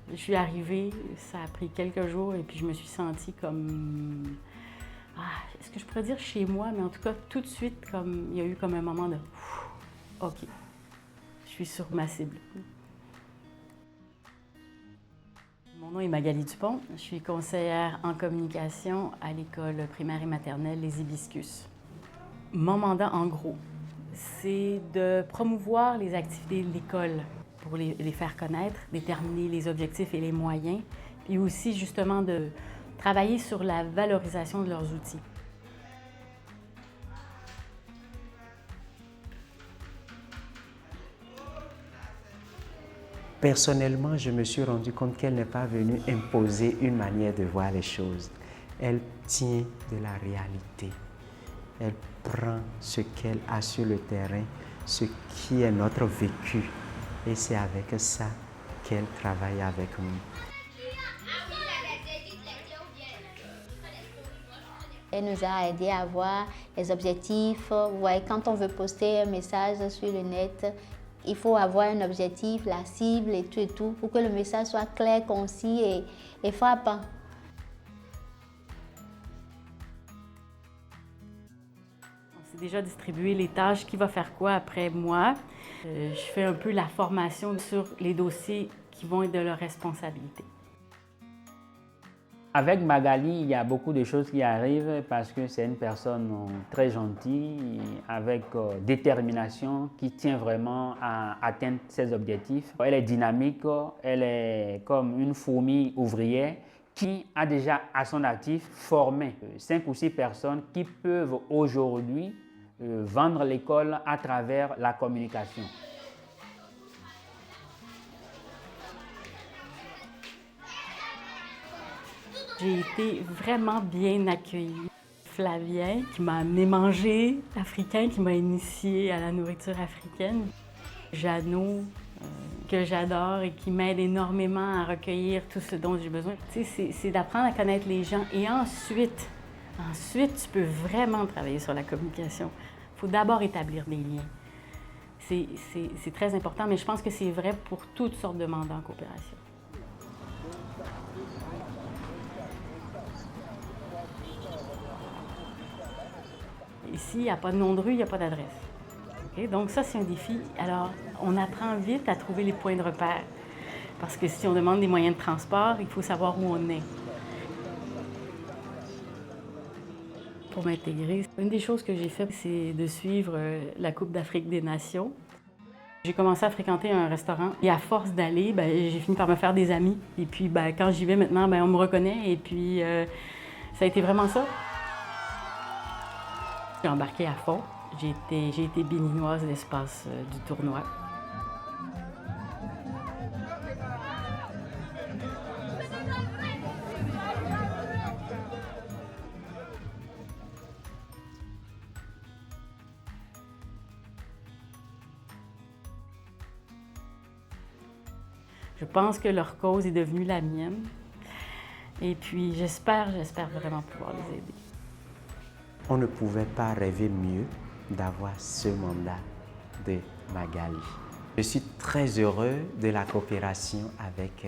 Je suis arrivée, ça a pris quelques jours et puis je me suis sentie comme... est-ce que je pourrais dire chez moi? Mais en tout cas, tout de suite, comme il y a eu comme un moment de... OK, je suis sur ma cible. Mon nom est Magali Dupont. Je suis conseillère en communication à l'école primaire et maternelle Les Hibiscus. Mon mandat, en gros, c'est de promouvoir les activités de l'école pour les faire connaître, déterminer les objectifs et les moyens, puis aussi justement de travailler sur la valorisation de leurs outils. Personnellement, je me suis rendu compte qu'elle n'est pas venue imposer une manière de voir les choses. Elle tient de la réalité. Elle prend ce qu'elle a sur le terrain, ce qui est notre vécu. Et c'est avec ça qu'elle travaille avec nous. Elle nous a aidé à voir les objectifs. Vous voyez, quand on veut poster un message sur le net, il faut avoir un objectif, la cible et tout, pour que le message soit clair, concis et frappant. On s'est déjà distribué les tâches, qui va faire quoi après moi. Je fais un peu la formation sur les dossiers qui vont être de leur responsabilité. Avec Magali, il y a beaucoup de choses qui arrivent parce que c'est une personne très gentille, avec détermination, qui tient vraiment à atteindre ses objectifs. Elle est dynamique, elle est comme une fourmi ouvrière qui a déjà à son actif formé 5 ou 6 personnes qui peuvent aujourd'hui vendre l'école à travers la communication. J'ai été vraiment bien accueillie. Flavien, qui m'a amené manger africain, qui m'a initiée à la nourriture africaine. Jeannot, que j'adore et qui m'aide énormément à recueillir tout ce dont j'ai besoin. C'est d'apprendre à connaître les gens et ensuite, tu peux vraiment travailler sur la communication. Il faut d'abord établir des liens. C'est très important, mais je pense que c'est vrai pour toutes sortes de mandats en coopération. Ici, il n'y a pas de nom de rue, il n'y a pas d'adresse. Okay? Donc ça, c'est un défi. Alors, on apprend vite à trouver les points de repère. Parce que si on demande des moyens de transport, il faut savoir où on est. Pour m'intégrer, une des choses que j'ai faites, c'est de suivre la Coupe d'Afrique des Nations. J'ai commencé à fréquenter un restaurant et à force d'aller, j'ai fini par me faire des amis. Et puis, quand j'y vais maintenant, on me reconnaît et puis ça a été vraiment ça. J'ai embarqué à fond. J'ai été béninoise l'espace du tournoi. Je pense que leur cause est devenue la mienne. Et puis j'espère vraiment pouvoir les aider. On ne pouvait pas rêver mieux d'avoir ce mandat de Magali. Je suis très heureux de la coopération avec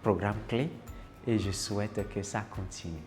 Programme Clé et je souhaite que ça continue.